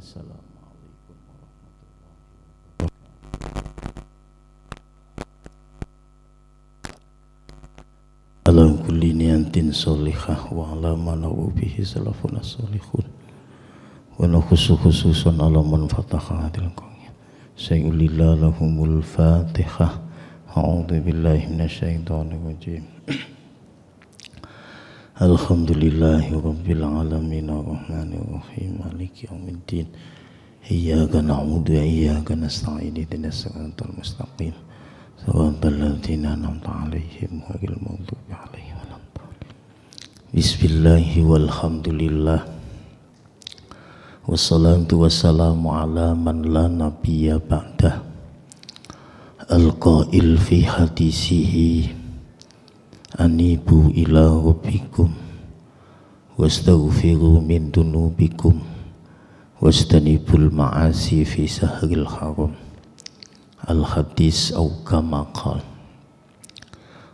Assalamualaikum warahmatullahi wabarakatuh. Ala kulli niyatin sholihah wa ala manawu bihi salafun as-solihun wa khususan ala man fataha hadil qawmi sayyulillah lahumul fatihah. A'udzu billahi minasyaitonir rajim. Alhamdulillahi rabbil alamin arrahmanir rahim maliki yaumiddin iyyaka na'budu wa iyyaka nasta'in ihdinas siratal mustaqim siratal ladzina an'amta 'alaihim ghairil maghdubi 'alaihim waladdallin. Bismillahi walhamdulillah wassalatu wassalamu ala man la nabiyya ba'dah al-qail fi hadisihi anibu ila rabbikum wastaghfiru min dunubikum wastanibul ma'asi fi sahril haram. Al-hadis au kama qal.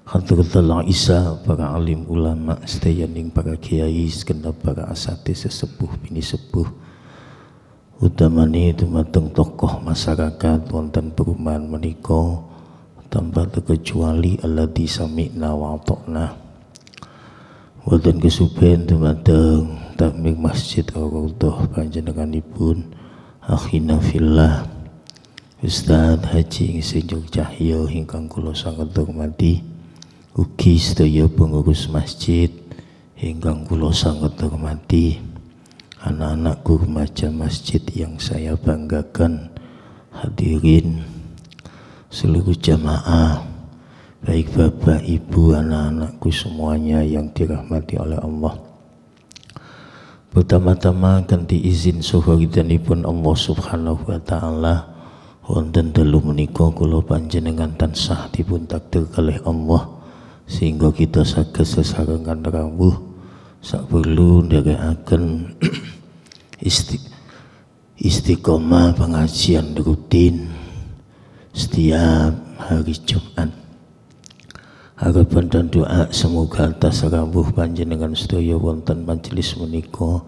Hadratul Isa, para alim ulama sedayaning para kiai segenap para asatidz sesepuh bini sepuh utamane dumateng tokoh masyarakat wonten perumahan menika tanpa terkecuali alladzi sami'na wa ata'na wonten kesupen dumateng takmir Masjid Ar-Raudhah panjenenganipun akhina fillah Ustaz Haji Insinyur Cahyo ingkang kula sanget hormati, ugi sedaya pengurus masjid ingkang kula sanget hormati, anak-anak guru remaja masjid yang saya banggakan, hadirin seluruh jamaah, baik bapak, ibu, anak-anakku semuanya yang dirahmati oleh Allah. Pertama-tama ganti izin suhuridanipun Allah subhanahu wa ta'ala wonten dalu menika kula panjenengan tansah dipun takdir kalih Allah sehingga kita saged sesarengan rawuh saperlu nderekaken istiqomah pengajian rutin setiap hari Jumat. Harapan dan doa semoga atas rawuh panjenengan sedaya wonten majelis menika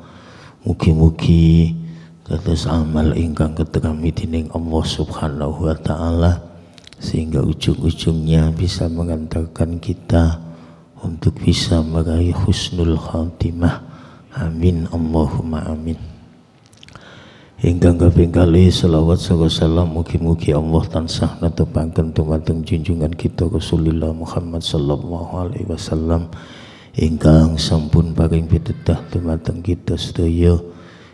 mugi-mugi kados amal ingkang keterami dening Allah Subhanahu wa taala sehingga ujung-ujungnya bisa mengantarkan kita untuk bisa meraih husnul khatimah. Amin Allahumma amin. Ingkang kaping kalih selawat sareng salam mugi-mugi Allah tansah netepaken dumateng junjungan kita Rasulullah Muhammad sallallahu alaihi wasallam ingkang sampun paring pitedah dumateng kita sedaya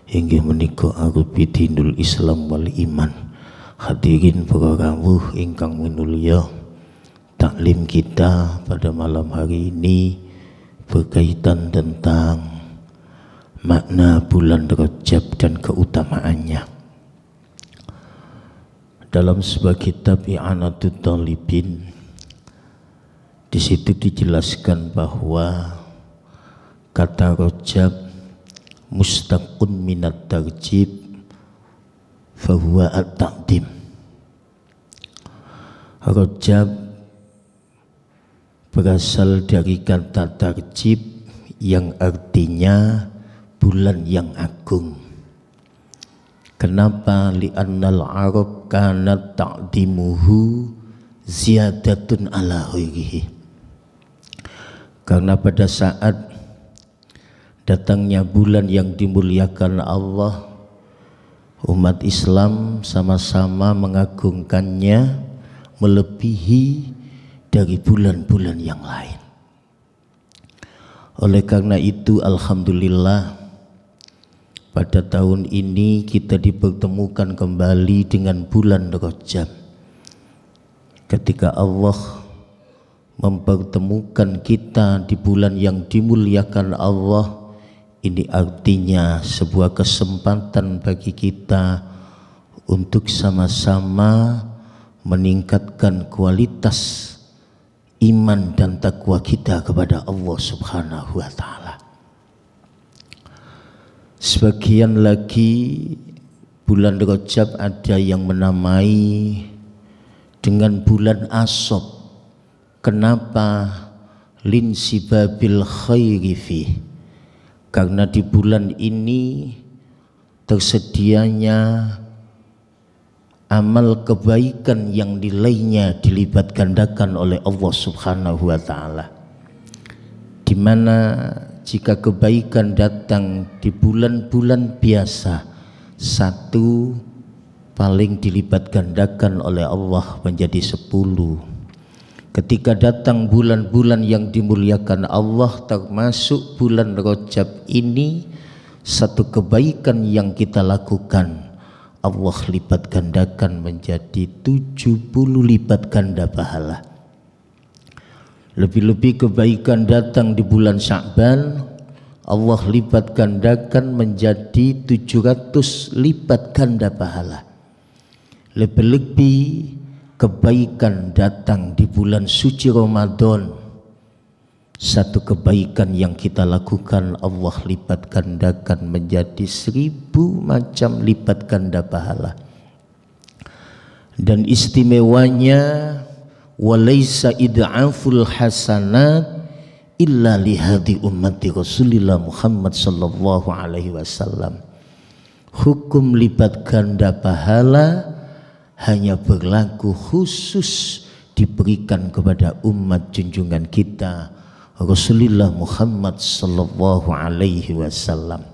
inggih menika arupidinul Islam wal iman. Hadirin para rawuh ingkang minulya, taklim kita pada malam hari ini berkaitan tentang makna bulan Rajab dan keutamaannya. Dalam sebuah kitab I'anatul Talibin, di situ dijelaskan bahwa kata Rajab mustaqun minat tarjib fahuwa at-taqdim. Rajab berasal dari kata tarjib yang artinya bulan yang agung. Kenapa? Li'annal Arab kanat ta'dimuhu ziyadatun ala ghairihi. Karena pada saat datangnya bulan yang dimuliakan Allah, umat Islam sama-sama mengagungkannya melebihi dari bulan-bulan yang lain. Oleh karena itu alhamdulillah pada tahun ini kita dipertemukan kembali dengan bulan Rajab. Ketika Allah mempertemukan kita di bulan yang dimuliakan Allah, ini artinya sebuah kesempatan bagi kita untuk sama-sama meningkatkan kualitas iman dan takwa kita kepada Allah subhanahu wa ta'ala. Sebagian lagi bulan Rajab ada yang menamai dengan bulan Ashab. Kenapa? Linsibabil khairi fi. Karena di bulan ini tersedianya amal kebaikan yang nilainya dilipat gandakan oleh Allah Subhanahu wa taala, di mana jika kebaikan datang di bulan-bulan biasa, satu paling dilipat gandakan oleh Allah menjadi 10. Ketika datang bulan-bulan yang dimuliakan Allah, termasuk bulan Rajab ini, satu kebaikan yang kita lakukan Allah lipat gandakan menjadi 70 lipat ganda pahala. Lebih-lebih kebaikan datang di bulan Sya'ban, Allah lipat gandakan menjadi 700 lipat ganda pahala. Lebih-lebih kebaikan datang di bulan suci Ramadan, satu kebaikan yang kita lakukan Allah lipat gandakan menjadi 1000 macam lipat ganda pahala. Dan istimewanya, walaysa id'aful hasanat illa lihadi ummati Rasulillah Muhammad sallallahu alaihi wasallam. Hukum lipat ganda pahala hanya berlaku khusus diberikan kepada umat junjungan kita Rasulullah Muhammad sallallahu alaihi wasallam.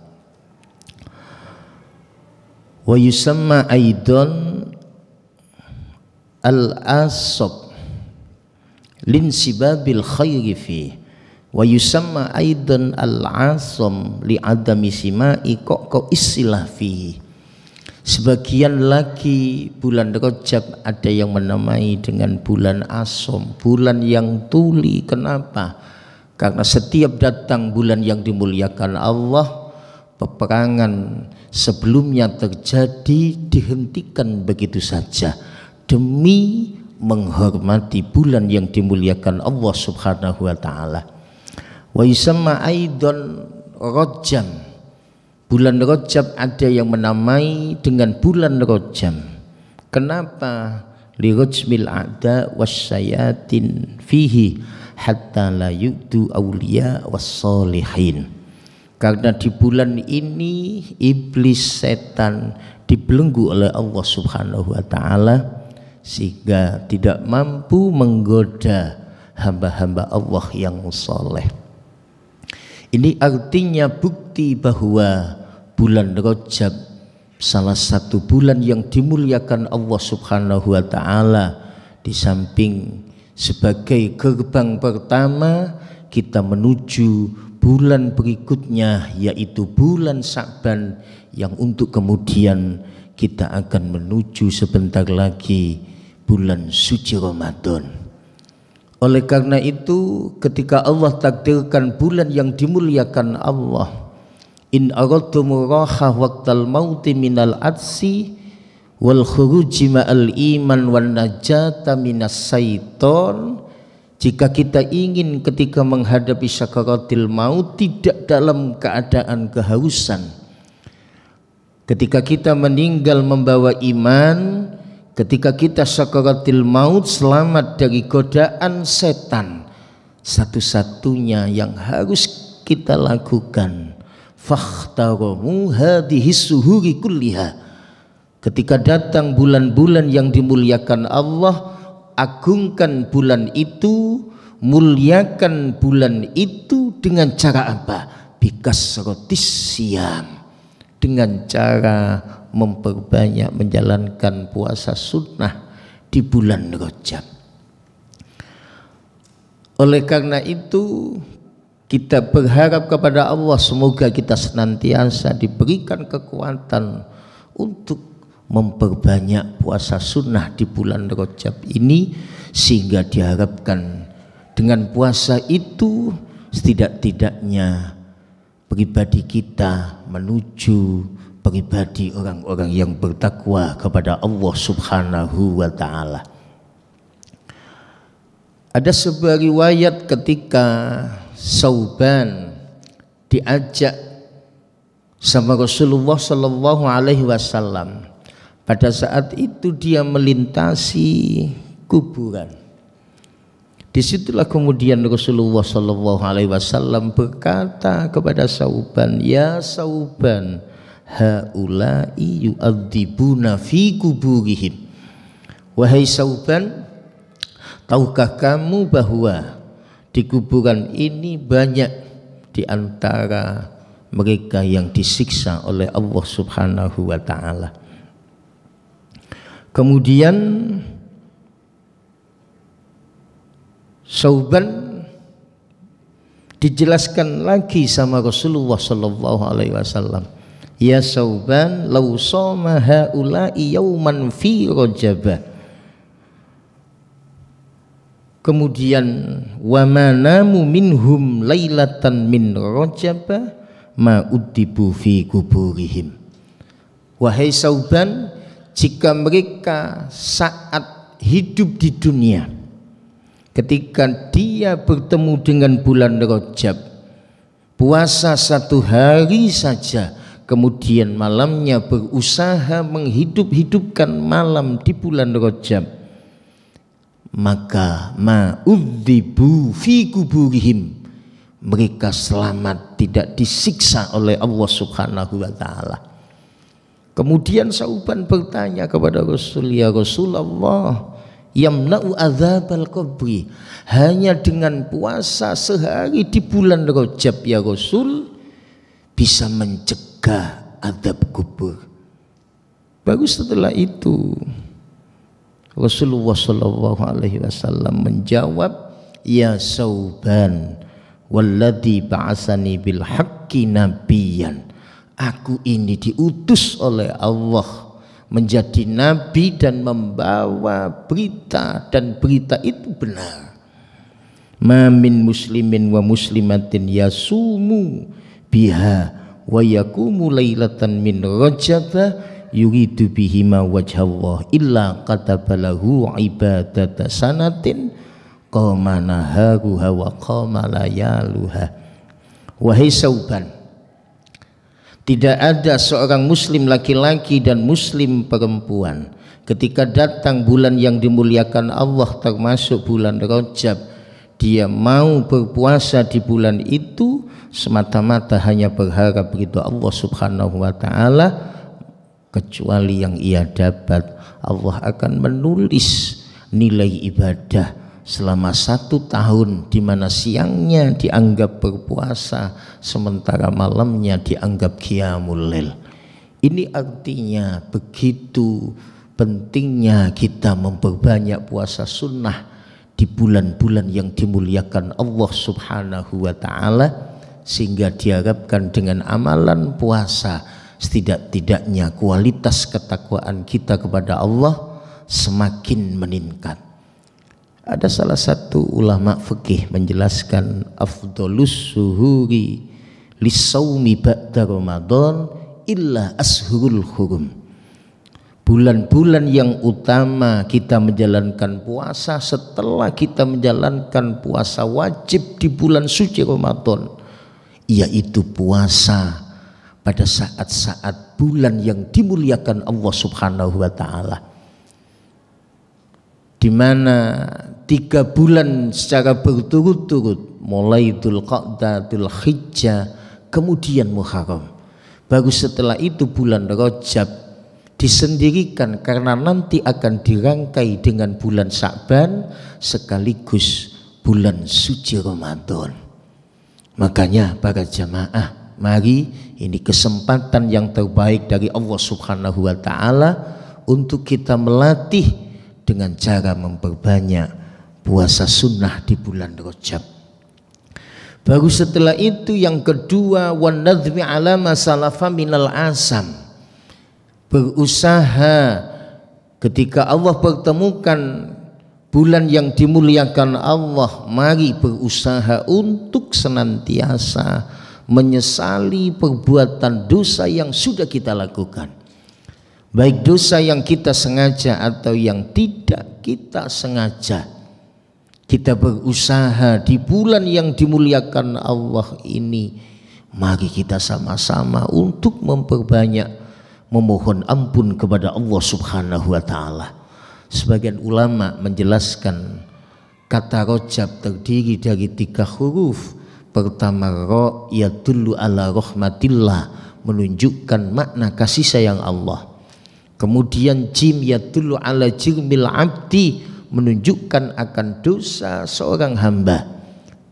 Wa yusamma aidan al-asab linsibabil khairi fi, wa yusamma aidan al-asam li adami simai kok istilah fi. Sebagian lagi bulan Rajab ada yang menamai dengan bulan Asom, bulan yang tuli. Kenapa? Karena setiap datang bulan yang dimuliakan Allah, peperangan sebelumnya terjadi dihentikan begitu saja demi menghormati bulan yang dimuliakan Allah Subhanahu wa taala. Wa yusamma aidan Rajab, bulan Rajab ada yang menamai dengan bulan Rajab. Kenapa? Li rajmil a'da wasyayatin fihi hatta la yu'tu awliya wassalihin. Karena di bulan ini iblis setan dibelenggu oleh Allah Subhanahu wa taala sehingga tidak mampu menggoda hamba-hamba Allah yang saleh. Ini artinya bukti bahwa bulan Rajab salah satu bulan yang dimuliakan Allah Subhanahu wa taala, di samping sebagai gerbang pertama kita menuju bulan berikutnya yaitu bulan Sya'ban, yang untuk kemudian kita akan menuju sebentar lagi bulan suci Ramadan. Oleh karena itu, ketika Allah takdirkan bulan yang dimuliakan Allah, in aradtum raha waqtal mauti minal adsi wal khuruji ma'al iman wan najata minas syaiton, jika kita ingin ketika menghadapi sakaratil maut tidak dalam keadaan kehausan, ketika kita meninggal membawa iman, ketika kita sakaratil maut selamat dari godaan setan, satu-satunya yang harus kita lakukan fakhtaramu hadhihi suhuri kulliha, ketika datang bulan-bulan yang dimuliakan Allah, agungkan bulan itu, muliakan bulan itu dengan cara apa? Bikasratis siyam, dengan cara memperbanyak menjalankan puasa sunnah di bulan Rajab. Oleh karena itu kita berharap kepada Allah semoga kita senantiasa diberikan kekuatan untuk memperbanyak puasa sunnah di bulan Rajab ini, sehingga diharapkan dengan puasa itu setidak-tidaknya pribadi kita menuju pribadi orang-orang yang bertakwa kepada Allah Subhanahu wa taala. Ada sebuah riwayat ketika Sauban diajak sama Rasulullah sallallahu alaihi wasallam, pada saat itu dia melintasi kuburan. Disitulah kemudian Rasulullah sallallahu alaihi wasallam berkata kepada Sauban, "Ya Sauban, haula'i yu'adzibuna fi kuburihim. Wahai Sauban, tahukah kamu bahwa di kuburan ini banyak di antara mereka yang disiksa oleh Allah Subhanahu wa ta'ala. Kemudian Sauban dijelaskan lagi sama Rasulullah sallallahu alaihi wasallam, ya Sauban, law shoma haula'i yauman fi Rajab. Kemudian wa manamu minhum lailatan min Rajab ma udibu fi kuburihim. Wahai Sauban, jika mereka saat hidup di dunia, ketika dia bertemu dengan bulan Rajab, puasa 1 hari saja, kemudian malamnya berusaha menghidup-hidupkan malam di bulan Rajab, maka ma'udzibu fi kuburihim, mereka selamat, tidak disiksa oleh Allah Subhanahu wa ta'ala. Kemudian Sauban bertanya kepada Rasul, ya Rasulullah, yamna'u adzabal qabri, hanya dengan puasa sehari di bulan Rajab ya Rasul bisa mencegah azab kubur. Baru setelah itu Rasulullah sallallahu alaihi wasallam menjawab, ya Sauban, walladzi ba'asani bil haqqi nabiyyan, aku ini diutus oleh Allah menjadi nabi dan membawa berita, dan berita itu benar. Ma min muslimin wa muslimatin yasumu biha wa yaqumu lailatan min Rajab yuridu bihima wajhallah illa katabalahu ibadata sanatin qama naharuha wa qama layaluha. Wahai Sauban, tidak ada seorang muslim laki-laki dan muslim perempuan ketika datang bulan yang dimuliakan Allah termasuk bulan Rajab, dia mau berpuasa di bulan itu semata-mata hanya berharap ridho Allah Subhanahu wa ta'ala, kecuali yang ia dapat, Allah akan menulis nilai ibadah selama 1 tahun, di mana siangnya dianggap berpuasa sementara malamnya dianggap qiyamul lail. Ini artinya begitu pentingnya kita memperbanyak puasa sunnah di bulan-bulan yang dimuliakan Allah Subhanahu wa ta'ala, sehingga diharapkan dengan amalan puasa setidak-tidaknya kualitas ketakwaan kita kepada Allah semakin meningkat. Ada salah satu ulama fikih menjelaskan afdhalus suhuri lisaumi ba'da Ramadan illa ashurul hurum. Bulan-bulan yang utama kita menjalankan puasa setelah kita menjalankan puasa wajib di bulan suci Ramadan, yaitu puasa pada saat-saat bulan yang dimuliakan Allah Subhanahu wa ta'ala, di mana 3 bulan secara berturut-turut, mulai Dzulqa'dah, Dzulhijjah, kemudian Muharram. Baru setelah itu bulan Rajab disendirikan karena nanti akan dirangkai dengan bulan Sya'ban sekaligus bulan suci Ramadan. Makanya para jamaah, mari, ini kesempatan yang terbaik dari Allah Subhanahu wa ta'ala untuk kita melatih dengan cara memperbanyak puasa sunnah di bulan Rajab. Baru setelah itu yang kedua, wan nadhmi ala ma salafa minal asam, berusaha ketika Allah pertemukan bulan yang dimuliakan Allah, mari berusaha untuk senantiasa menyesali perbuatan dosa yang sudah kita lakukan, baik dosa yang kita sengaja atau yang tidak kita sengaja. Kita berusaha di bulan yang dimuliakan Allah ini, mari kita sama-sama untuk memperbanyak memohon ampun kepada Allah Subhanahu wa ta'ala. Sebagian ulama menjelaskan kata Rajab terdiri dari 3 huruf. Pertama, ro yadullu ala rahmatillah, menunjukkan makna kasih sayang Allah. Kemudian jim yadullu ala jirmil abdi, menunjukkan akan dosa seorang hamba.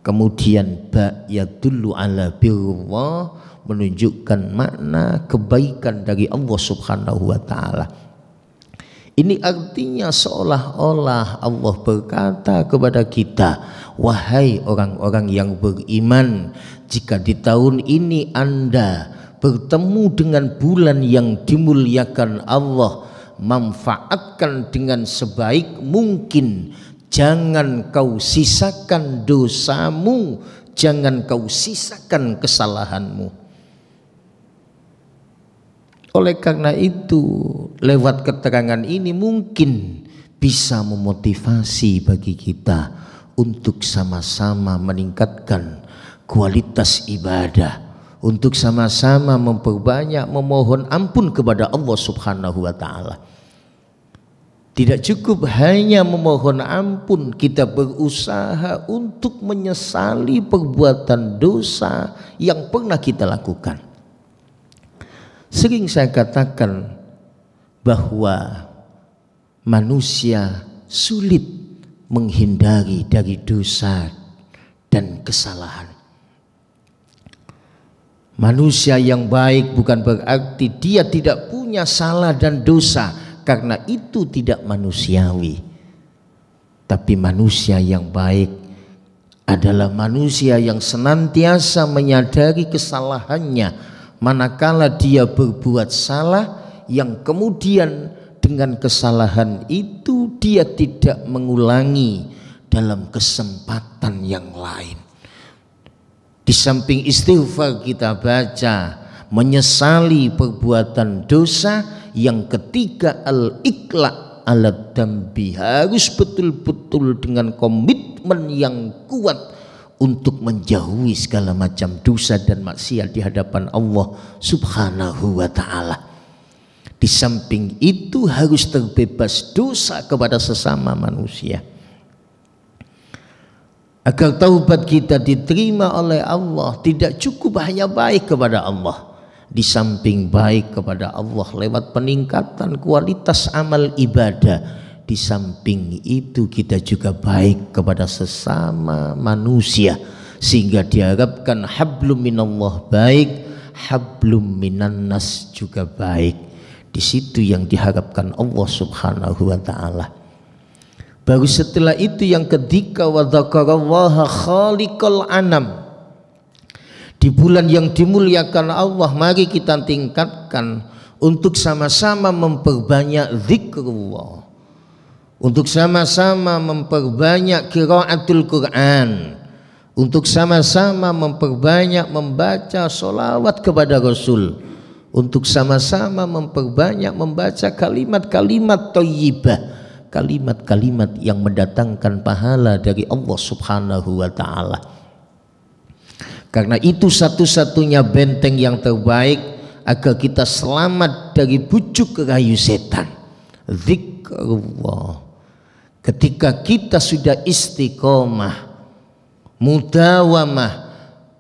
Kemudian ba yadullu ala birra, menunjukkan makna kebaikan dari Allah Subhanahu wa taala. Ini artinya seolah-olah Allah berkata kepada kita, wahai orang-orang yang beriman, jika di tahun ini Anda bertemu dengan bulan yang dimuliakan Allah, manfaatkan dengan sebaik mungkin. Jangan kau sisakan dosamu, jangan kau sisakan kesalahanmu. Oleh karena itu, lewat keterangan ini mungkin bisa memotivasi bagi kita untuk sama-sama meningkatkan kualitas ibadah, untuk sama-sama memperbanyak memohon ampun kepada Allah Subhanahu wa taala. Tidak cukup hanya memohon ampun, kita berusaha untuk menyesali perbuatan dosa yang pernah kita lakukan. Sering saya katakan bahwa manusia sulit menghindari dari dosa dan kesalahan. Manusia yang baik bukan berarti dia tidak punya salah dan dosa, karena itu tidak manusiawi. Tapi manusia yang baik adalah manusia yang senantiasa menyadari kesalahannya manakala dia berbuat salah, yang kemudian dengan kesalahan itu dia tidak mengulangi dalam kesempatan yang lain. Di samping istighfar kita baca menyesali perbuatan dosa, yang ketiga al-iqla' ala dambi, harus betul-betul dengan komitmen yang kuat untuk menjauhi segala macam dosa dan maksiat di hadapan Allah Subhanahu wa taala. Di samping itu harus terbebas dosa kepada sesama manusia. Agar taubat kita diterima oleh Allah, tidak cukup hanya baik kepada Allah. Di samping baik kepada Allah lewat peningkatan kualitas amal ibadah, di samping itu kita juga baik kepada sesama manusia, sehingga diharapkan hablum minallah baik, hablum minan nas juga baik. Di situ yang diharapkan Allah Subhanahu wa taala. Baru setelah itu yang ketiga, wa dzakarallaha khaliqal anam. Di bulan yang dimuliakan Allah, mari kita tingkatkan untuk sama-sama memperbanyak zikrullah, untuk sama-sama memperbanyak qiraatul Quran, untuk sama-sama memperbanyak membaca sholawat kepada Rasul, untuk sama-sama memperbanyak membaca kalimat-kalimat thayyibah, kalimat-kalimat yang mendatangkan pahala dari Allah Subhanahu wa taala. Karena itu satu-satunya benteng yang terbaik agar kita selamat dari bujuk rayu setan, zikrullah. Ketika kita sudah istiqomah, mudawamah,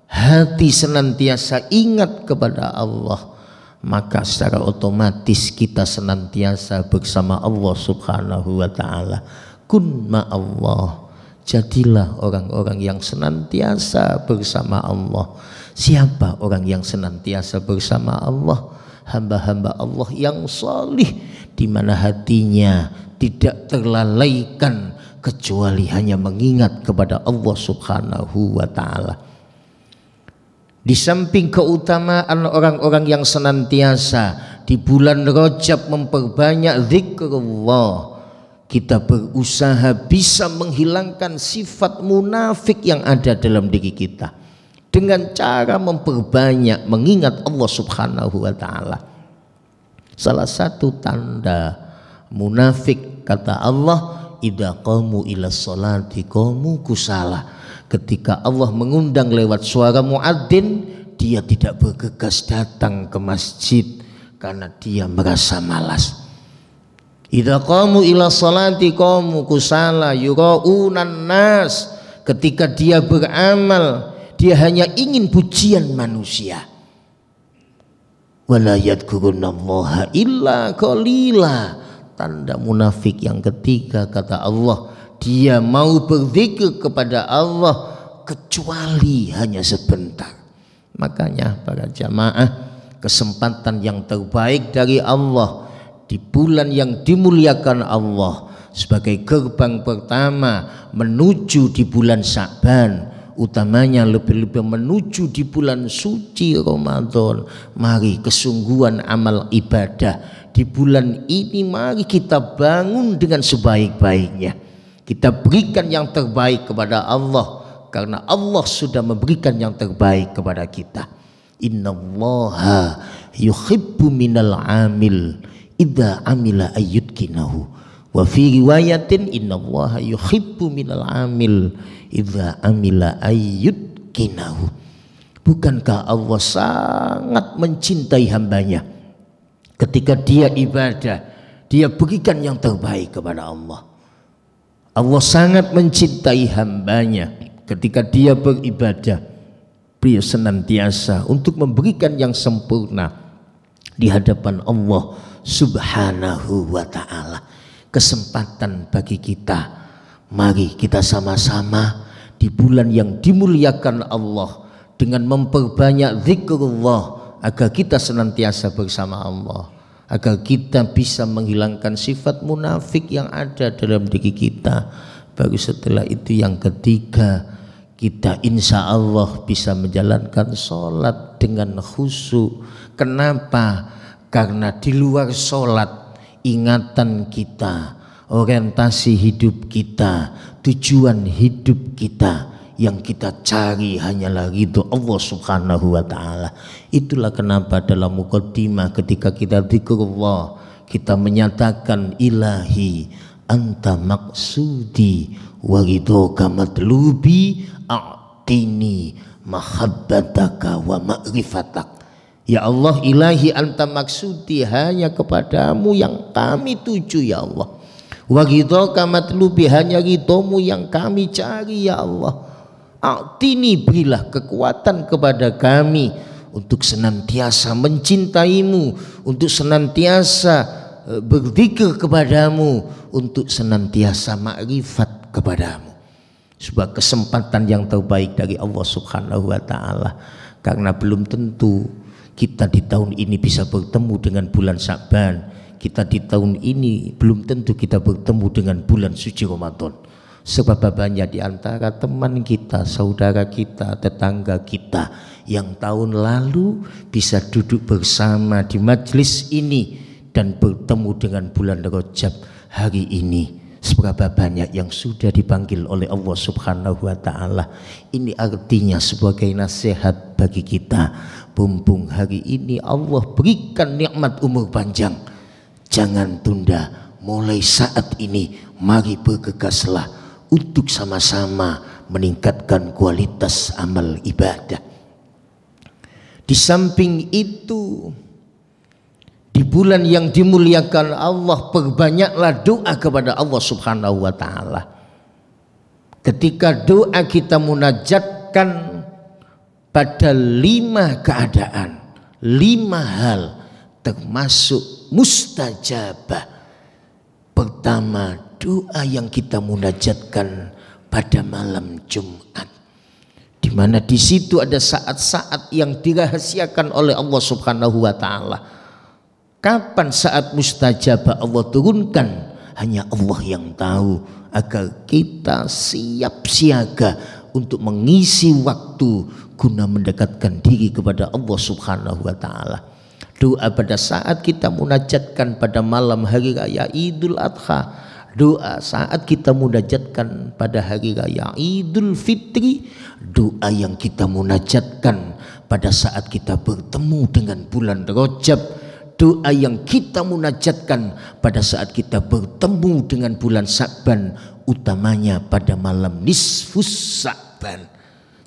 hati senantiasa ingat kepada Allah, maka secara otomatis kita senantiasa bersama Allah Subhanahu wa taala. Kun ma'allah, jadilah orang-orang yang senantiasa bersama Allah. Siapa orang yang senantiasa bersama Allah? Hamba-hamba Allah yang salih, di mana hatinya tidak terlalaikan kecuali hanya mengingat kepada Allah Subhanahu wa taala. Di samping keutamaan orang-orang yang senantiasa di bulan Rajab memperbanyak zikrullah, kita berusaha bisa menghilangkan sifat munafik yang ada dalam diri kita dengan cara memperbanyak mengingat Allah Subhanahu wa taala. Salah satu tanda munafik, kata Allah, idza qamu ila sholati qamu kusala. Ketika Allah mengundang lewat suara muadzin, dia tidak bergegas datang ke masjid karena dia merasa malas. Idza qamu ila sholati qamu kusala yuraunan nas. Ketika dia beramal, dia hanya ingin pujian manusia. wala yadhkurunallaha illa qalila. Tanda munafik yang ketiga, kata Allah, dia mau berzikir kepada Allah kecuali hanya sebentar. Makanya para jamaah, kesempatan yang terbaik dari Allah di bulan yang dimuliakan Allah sebagai gerbang pertama menuju di bulan Sya'ban, utamanya lebih-lebih menuju di bulan suci Ramadan. Mari kesungguhan amal ibadah di bulan ini, mari kita bangun dengan sebaik-baiknya. Kita berikan yang terbaik kepada Allah, karena Allah sudah memberikan yang terbaik kepada kita. Innallaha yuhibbu minal amil idza amila ayyudkinahu. Wa fi riwayatin innallaha yuhibbu minal amil idza amila ayyudkinahu. Bukankah Allah sangat mencintai hambanya ketika dia ibadah, dia berikan yang terbaik kepada Allah. Allah sangat mencintai hambanya ketika dia beribadah, dia senantiasa untuk memberikan yang sempurna di hadapan Allah Subhanahu wa ta'ala. Kesempatan bagi kita, mari kita sama-sama di bulan yang dimuliakan Allah dengan memperbanyak zikrullah, agar kita senantiasa bersama Allah, agar kita bisa menghilangkan sifat munafik yang ada dalam diri kita. Baru setelah itu yang ketiga, kita insya Allah bisa menjalankan sholat dengan khusyuk. Kenapa? Karena di luar sholat, ingatan kita, orientasi hidup kita, tujuan hidup kita, yang kita cari hanyalah ridho Allah Subhanahu wa ta'ala. Itulah kenapa dalam muqaddimah ketika kita zikrullah, kita menyatakan ilahi anta maksudi wa ridhoka matlubi a'tini mahabbataka wa ma'rifatak. Ya Allah, ilahi anta maksudi, hanya kepadamu yang kami tuju ya Allah. Wa ridhoka matlubi, hanya ridhomu yang kami cari ya Allah. A'tini, berilah kekuatan kepada kami untuk senantiasa mencintaimu, untuk senantiasa berzikir kepadamu, untuk senantiasa makrifat kepadamu. Sebuah kesempatan yang terbaik dari Allah Subhanahu wa ta'ala. Karena belum tentu kita di tahun ini bisa bertemu dengan bulan Sya'ban. Kita di tahun ini belum tentu kita bertemu dengan bulan suci Ramadan. Sebab banyak di antara teman kita, saudara kita, tetangga kita yang tahun lalu bisa duduk bersama di majelis ini dan bertemu dengan bulan Rajab hari ini. Seberapa banyak yang sudah dipanggil oleh Allah Subhanahu wa ta'ala. Ini artinya sebagai nasihat bagi kita. Mumpung hari ini Allah berikan nikmat umur panjang, jangan tunda. Mulai saat ini mari bergegaslah untuk sama-sama meningkatkan kualitas amal ibadah. Di samping itu, di bulan yang dimuliakan Allah, perbanyaklah doa kepada Allah Subhanahu wa ta'ala. Ketika doa kita munajatkan pada 5 keadaan, 5 hal termasuk mustajabah. Pertama, doa yang kita munajatkan pada malam Jumat, di mana di situ ada saat-saat yang dirahasiakan oleh Allah Subhanahu wa ta'ala. Kapan saat mustajabah Allah turunkan, hanya Allah yang tahu, agar kita siap siaga untuk mengisi waktu guna mendekatkan diri kepada Allah Subhanahu wa ta'ala. Doa pada saat kita munajatkan pada malam hari raya Idul Adha, doa saat kita munajatkan pada hari raya Idul Fitri, doa yang kita munajatkan pada saat kita bertemu dengan bulan Rajab, doa yang kita munajatkan pada saat kita bertemu dengan bulan Sya'ban, utamanya pada malam nisfus Sya'ban.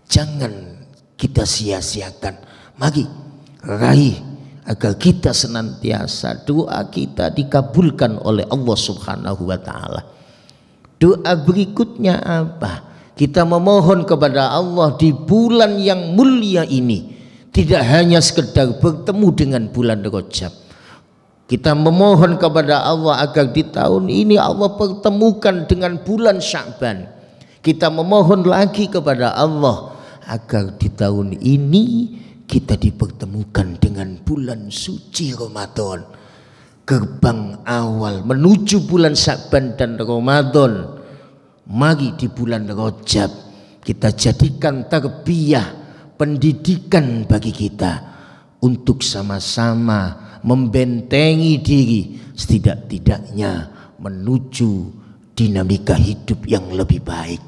Jangan kita sia-siakan. Mari raih agar kita senantiasa doa kita dikabulkan oleh Allah Subhanahu wa ta'ala. Doa berikutnya apa? Kita memohon kepada Allah di bulan yang mulia ini, tidak hanya sekedar bertemu dengan bulan Rajab. Kita memohon kepada Allah agar di tahun ini Allah pertemukan dengan bulan Sya'ban. Kita memohon lagi kepada Allah agar di tahun ini kita dipertemukan dengan bulan suci Ramadan. Gerbang awal menuju bulan Sya'ban dan Ramadan. Mari di bulan Rajab kita jadikan tarbiyah, pendidikan bagi kita untuk sama-sama membentengi diri setidak-tidaknya menuju dinamika hidup yang lebih baik.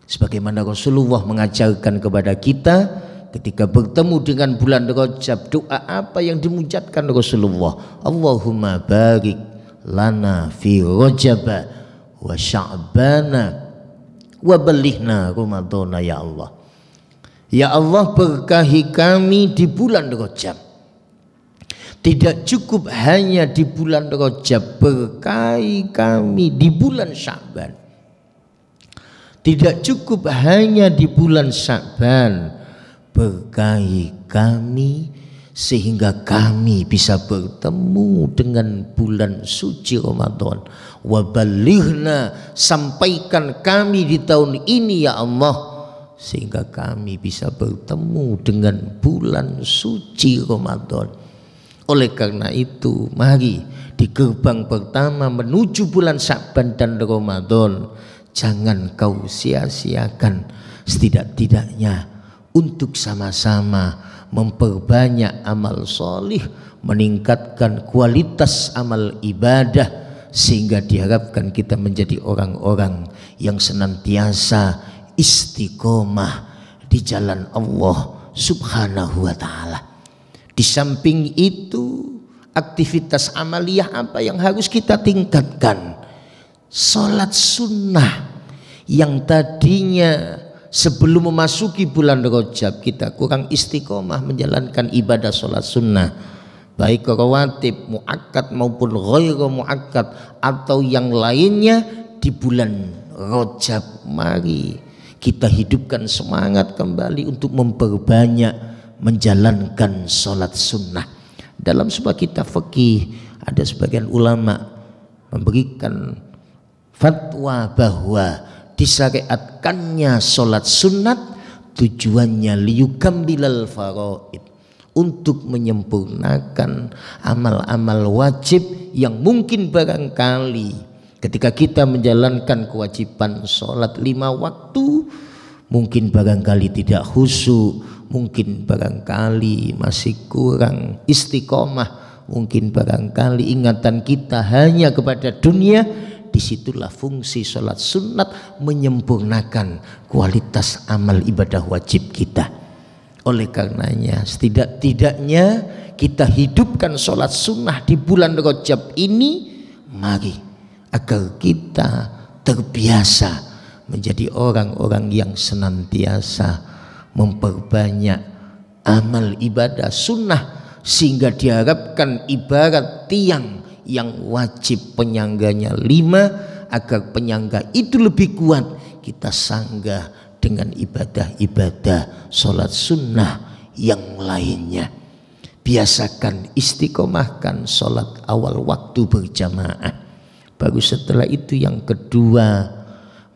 Sebagaimana Rasulullah mengajarkan kepada kita ketika bertemu dengan bulan Rajab, doa apa yang dimunculkan Rasulullah? Allahumma barik lana fi Rajab wa Sya'bana wa balighna Ramadhana ya Allah. Ya Allah, berkahi kami di bulan Rajab. Tidak cukup hanya di bulan Rajab, berkahi kami di bulan Sya'ban. Tidak cukup hanya di bulan Sya'ban, berkahi kami sehingga kami bisa bertemu dengan bulan suci Ramadan. Wa balighna, sampaikan kami di tahun ini ya Allah, sehingga kami bisa bertemu dengan bulan suci Ramadan. Oleh karena itu, mari di gerbang pertama menuju bulan Sya'ban dan Ramadan, jangan kau sia-siakan. Setidak-tidaknya untuk sama-sama memperbanyak amal solih, meningkatkan kualitas amal ibadah, sehingga diharapkan kita menjadi orang-orang yang senantiasa istiqomah di jalan Allah Subhanahu wa ta'ala. Di samping itu, aktivitas amaliyah apa yang harus kita tingkatkan? Salat sunnah yang tadinya sebelum memasuki bulan Rajab kita kurang istiqomah menjalankan ibadah salat sunnah, baik rawatib, muakkad maupun ghairu muakkad atau yang lainnya. Di bulan Rajab mari kita hidupkan semangat kembali untuk memperbanyak menjalankan sholat sunnah. Dalam sebuah kitab fikih ada sebagian ulama memberikan fatwa bahwa disyariatkannya sholat sunat tujuannya liyukambilal faraid, untuk menyempurnakan amal-amal wajib yang mungkin barangkali ketika kita menjalankan kewajiban sholat 5 waktu mungkin barangkali tidak khusyuk, mungkin barangkali masih kurang istiqomah, mungkin barangkali ingatan kita hanya kepada dunia. Disitulah fungsi sholat sunat menyempurnakan kualitas amal ibadah wajib kita. Oleh karenanya setidak-tidaknya kita hidupkan sholat sunnah di bulan Rajab ini, mari agar kita terbiasa menjadi orang-orang yang senantiasa memperbanyak amal ibadah sunnah, sehingga diharapkan ibarat tiang yang wajib penyangganya 5, agar penyangga itu lebih kuat kita sanggah dengan ibadah-ibadah sholat sunnah yang lainnya. Biasakan istiqomahkan sholat awal waktu berjamaah. Baru setelah itu yang kedua,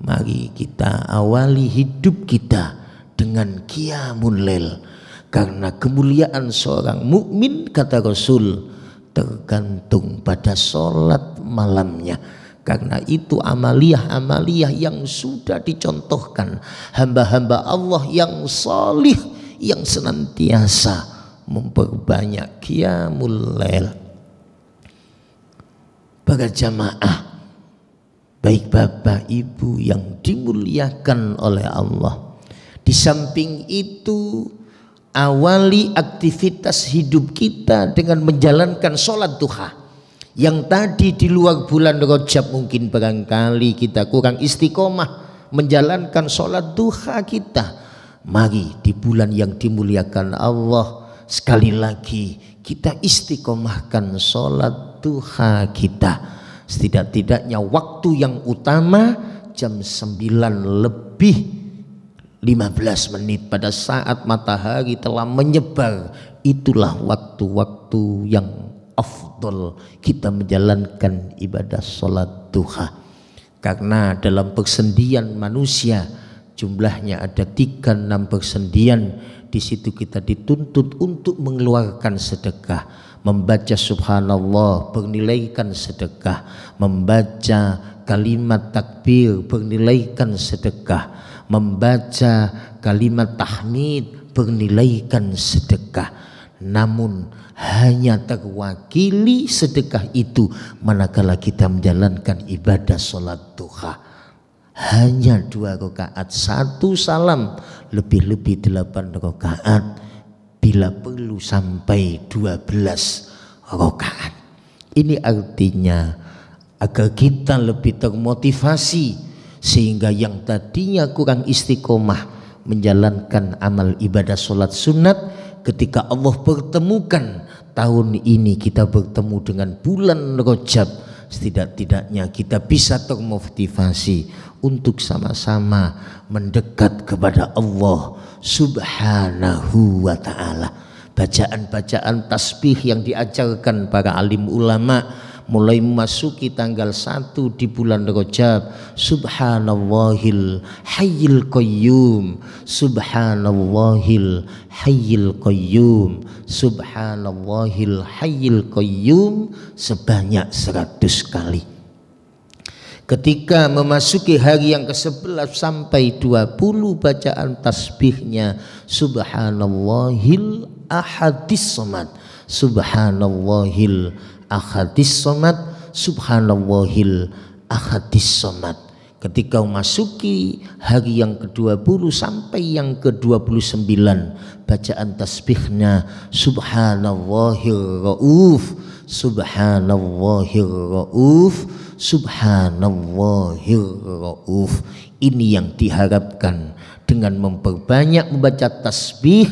mari kita awali hidup kita dengan qiyamul lail, karena kemuliaan seorang mukmin kata Rasul tergantung pada sholat malamnya. Karena itu amaliyah-amaliyah yang sudah dicontohkan hamba-hamba Allah yang salih, yang senantiasa memperbanyak qiyamul lail. Para jamaah, baik bapak ibu yang dimuliakan oleh Allah, di samping itu awali aktivitas hidup kita dengan menjalankan sholat duha. Yang tadi di luar bulan Rajab mungkin barangkali kita kurang istiqomah menjalankan sholat duha kita. Mari di bulan yang dimuliakan Allah sekali lagi kita istiqomahkan sholat duha kita. Setidak-tidaknya waktu yang utama jam 9 lebih 15 menit pada saat matahari telah menyebar. Itulah waktu-waktu yang afdol kita menjalankan ibadah sholat duha. Karena dalam persendian manusia jumlahnya ada 36 persendian. Di situ kita dituntut untuk mengeluarkan sedekah, membaca subhanallah bernilaikan sedekah, membaca kalimat takbir bernilaikan sedekah, membaca kalimat tahmid bernilaikan sedekah. Namun hanya terwakili sedekah itu manakala kita menjalankan ibadah sholat duha. Hanya 2 rakaat, 1 salam, lebih-lebih 8 rakaat, bila perlu sampai 12 rakaat. Ini artinya agar kita lebih termotivasi, sehingga yang tadinya kurang istiqomah menjalankan amal ibadah sholat sunat, ketika Allah pertemukan tahun ini kita bertemu dengan bulan Rajab, setidak-tidaknya kita bisa termotivasi untuk sama-sama mendekat kepada Allah Subhanahu wa ta'ala. Bacaan-bacaan tasbih yang diajarkan para alim ulama mulai memasuki tanggal 1 di bulan Rajab, subhanallahil hayyil qayyum, subhanallahil hayyil qayyum, subhanallahil hayyil qayyum sebanyak 100 kali. Ketika memasuki hari yang ke-11 sampai 20, bacaan tasbihnya subhanallahil ahadis somad, subhanallahil ahadis somad, subhanallahil ahadis somad. Ketika memasuki hari yang ke-20 sampai yang ke-29, bacaan tasbihnya subhanallahil rauf, subhanallahil rauf, subhanallahir rauf. Ini yang diharapkan dengan memperbanyak membaca tasbih,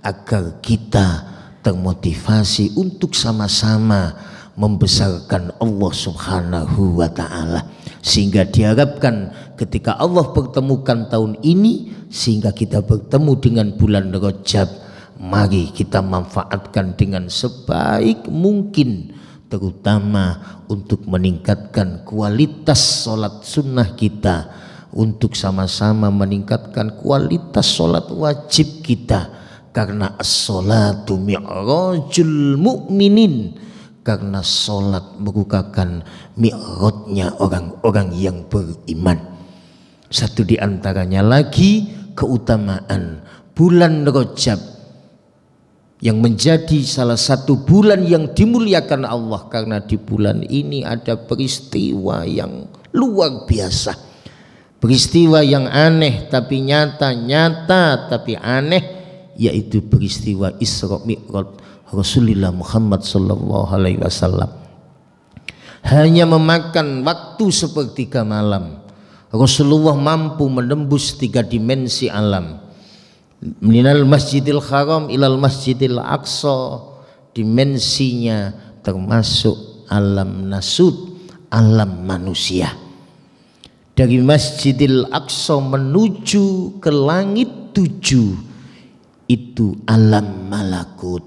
agar kita termotivasi untuk sama-sama membesarkan Allah Subhanahu wa ta'ala, sehingga diharapkan ketika Allah pertemukan tahun ini, sehingga kita bertemu dengan bulan Rajab, mari kita manfaatkan dengan sebaik mungkin, terutama untuk meningkatkan kualitas sholat sunnah kita, untuk sama-sama meningkatkan kualitas sholat wajib kita. Karena as-sholatu mi'rajul mu'minin, karena sholat merupakan mi'rajnya orang-orang yang beriman. Satu di antaranya lagi keutamaan bulan Rajab, yang menjadi salah satu bulan yang dimuliakan Allah, karena di bulan ini ada peristiwa yang luar biasa, peristiwa yang aneh tapi nyata, nyata tapi aneh, yaitu peristiwa Isra Mi'raj Rasulullah Muhammad sallallahu alaihi wasallam. Hanya memakan waktu sepertiga malam, Rasulullah mampu menembus 3 dimensi alam. Minal Masjidil Haram ilal Masjidil Aqsa, dimensinya termasuk alam nasut, alam manusia. Dari Masjidil Aqsa menuju ke langit 7 itu alam malakut.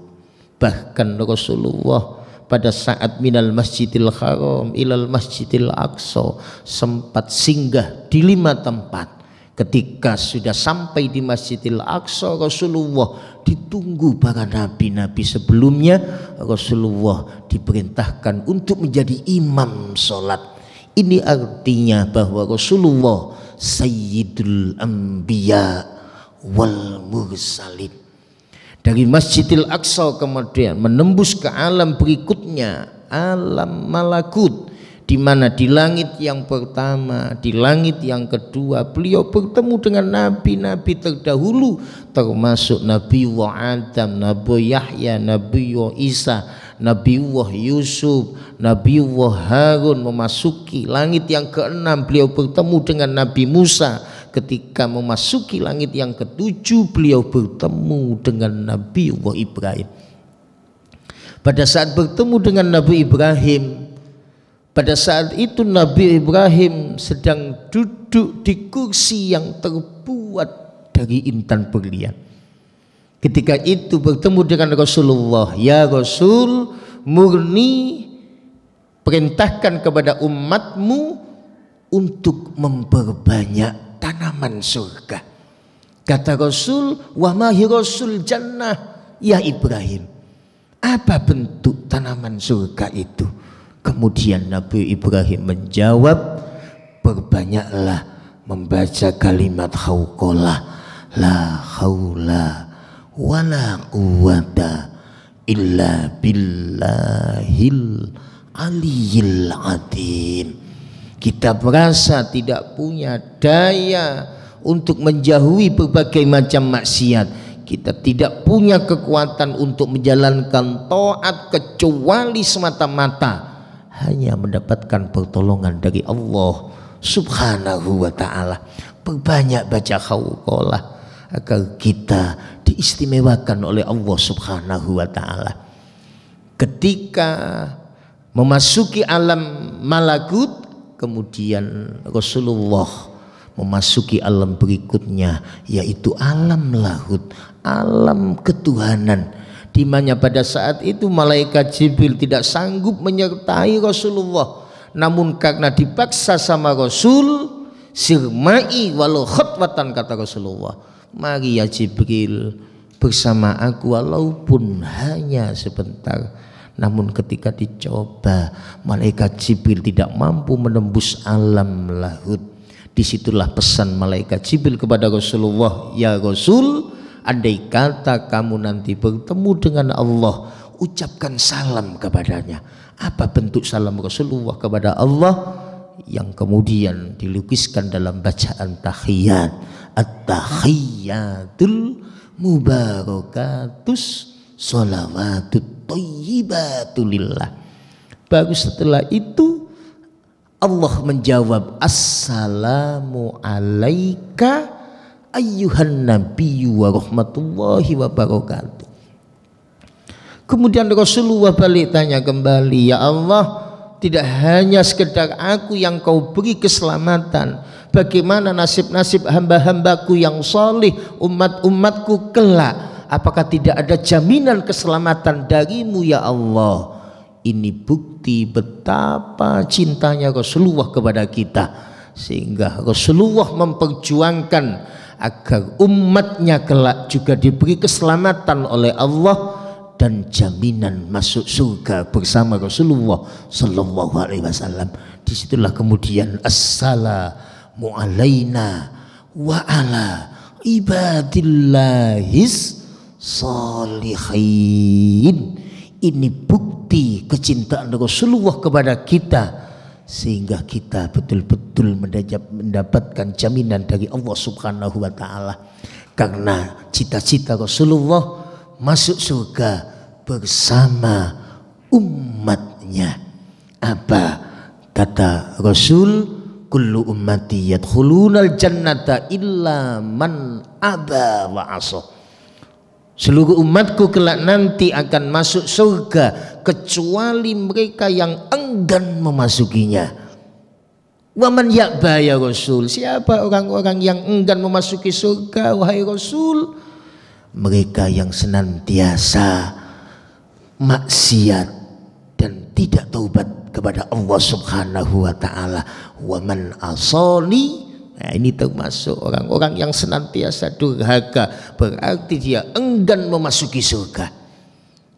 Bahkan Rasulullah pada saat minal Masjidil Haram ilal Masjidil Aqsa sempat singgah di 5 tempat. Ketika sudah sampai di Masjidil Aqsa, Rasulullah ditunggu para nabi-nabi sebelumnya. Rasulullah diperintahkan untuk menjadi imam sholat. Ini artinya bahwa Rasulullah Sayyidul Anbiya wal Mursalin. Dari Masjidil Aqsa kemudian menembus ke alam berikutnya, alam malakut, di mana di langit yang pertama, di langit yang kedua, beliau bertemu dengan nabi-nabi terdahulu, termasuk Nabiullah Adam, Nabi Yahya, Nabiullah Isa, Nabiullah Yusuf, Nabiullah Harun. Memasuki langit yang ke-6 beliau bertemu dengan Nabi Musa. Ketika memasuki langit yang ke-7 beliau bertemu dengan Nabiullah Ibrahim. Pada saat bertemu dengan Nabi Ibrahim, pada saat itu Nabi Ibrahim sedang duduk di kursi yang terbuat dari intan berlian. Ketika itu bertemu dengan Rasulullah, ya Rasul, murni perintahkan kepada umatmu untuk memperbanyak tanaman surga. Kata Rasul, wa mahi rasul jannah ya Ibrahim. Apa bentuk tanaman surga itu? Kemudian Nabi Ibrahim menjawab, perbanyaklah membaca kalimat hauqalah, la haula wala quwata illa billahil aliyil azim. Kita merasa tidak punya daya untuk menjauhi berbagai macam maksiat. Kita tidak punya kekuatan untuk menjalankan taat kecuali semata-mata hanya mendapatkan pertolongan dari Allah Subhanahu wa ta'ala. Perbanyak baca hauqalah agar kita diistimewakan oleh Allah Subhanahu wa ta'ala. Ketika memasuki alam malakut, kemudian Rasulullah memasuki alam berikutnya, yaitu alam lahut, alam ketuhanan, di mana pada saat itu malaikat Jibril tidak sanggup menyertai Rasulullah, namun karena dipaksa sama Rasul, sirmai walau khutwatan, kata Rasulullah, mari ya Jibril bersama aku walaupun hanya sebentar. Namun ketika dicoba, malaikat Jibril tidak mampu menembus alam lahut. Disitulah pesan malaikat Jibril kepada Rasulullah, ya Rasul, andai kata kamu nanti bertemu dengan Allah, ucapkan salam kepadanya. Apa bentuk salam Rasulullah kepada Allah? Yang kemudian dilukiskan dalam bacaan tahiyat, at-tahiyyatul mubarakatus sholawatut thayyibatulillah. Baru setelah itu Allah menjawab, assalamu alaika ayyuhan nabiyyu wa rahmatullahi wa barakatuh. Kemudian Rasulullah balik tanya kembali, ya Allah, tidak hanya sekedar aku yang kau beri keselamatan, bagaimana nasib-nasib hamba-hambaku yang salih, umat-umatku kelak? Apakah tidak ada jaminan keselamatan darimu ya Allah? Ini bukti betapa cintanya Rasulullah kepada kita, sehingga Rasulullah memperjuangkan agar umatnya kelak juga diberi keselamatan oleh Allah dan jaminan masuk surga bersama Rasulullah Sallallahu Alaihi Wasallam. Disitulah kemudian assalamu alaina wa ala ibadillahis sholihin. Ini bukti kecintaan Rasulullah kepada kita, sehingga kita betul-betul mendapatkan jaminan dari Allah Subhanahu wa ta'ala. Karena cita-cita Rasulullah masuk surga bersama umatnya. Apa kata Rasul? Kullu ummati yadkhulunal jannata illa man aba wa asa. Seluruh umatku kelak nanti akan masuk surga kecuali mereka yang enggan memasukinya. Wa man ya'ba ya Rasul. Siapa orang-orang yang enggan memasuki surga wahai Rasul? Mereka yang senantiasa maksiat dan tidak taubat kepada Allah Subhanahu wa ta'ala. Wa man asani, nah, ini termasuk orang-orang yang senantiasa durhaka, berarti dia enggan memasuki surga.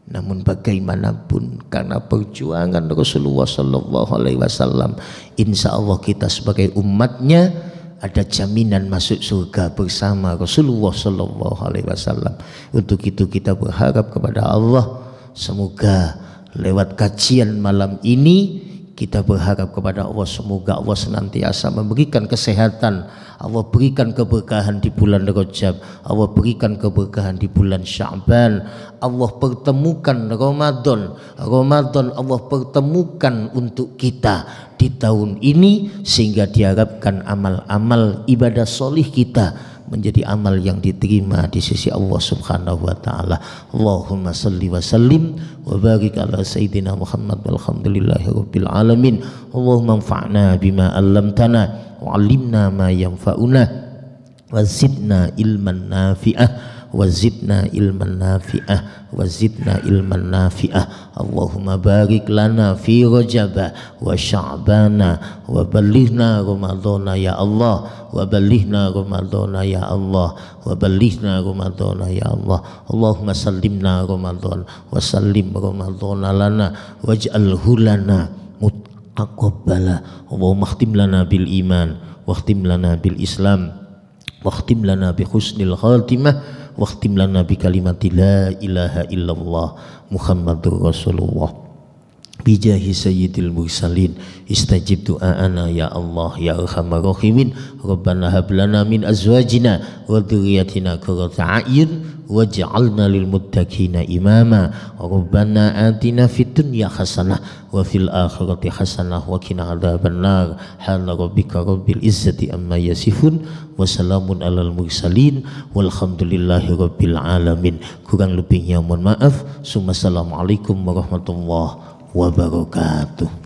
Namun bagaimanapun, karena perjuangan Rasulullah Sallallahu Alaihi Wasallam, insya Allah kita sebagai umatnya ada jaminan masuk surga bersama Rasulullah Sallallahu Alaihi Wasallam. Untuk itu kita berharap kepada Allah, semoga lewat kajian malam ini kita berharap kepada Allah, semoga Allah senantiasa memberikan kesehatan, Allah berikan keberkahan di bulan Rajab, Allah berikan keberkahan di bulan Sya'ban, Allah pertemukan Ramadan, Allah pertemukan untuk kita di tahun ini, sehingga diharapkan amal-amal ibadah solih kita menjadi amal yang diterima di sisi Allah Subhanahu wa ta'ala. Allahumma salli wa sallim wa barik ala sayyidina Muhammad walhamdulillahi rabbil alamin. Allahumma anfa'na bima 'allamtana wa 'allimna ma yanfa'una wazidna ilman nafi'ah wazidna ilman nafi'ah wazidna ilman nafi'ah. Allahumma barik lana fi Rajab wa Sya'bana wa balighna Ramadhana ya Allah wa balighna Ramadhana ya Allah wa balighna Ramadhana ya Allah. Allahumma sallimna Ramadhan wa sallim Ramadhana lana waj'alhu lana mutaqabbala. Allahumma khtim lana bil iman wa khtim lana bil islam wa khtim lana bi husnil khatimah waqtim lana bi kalimati la ilaha illallah Muhammadur Rasulullah bijahi sayyidil mursalin istajib du'aana ya Allah ya arhamar rahimin. Rabbana hab lana min azwajina wa dhurriyyatina qurrata a'yun waj'alna lil muttaqina imama. Rabbana atina fid dunya hasanah wa fil akhirati hasanah wa qina adzabannar. Hana rabbika rabbil izzati amma yasifun wa salamun alal mursalin walhamdulillahi rabbil alamin. Kurang lebihnya mohon maaf. Assalamualaikum warahmatullahi wabarakatuh.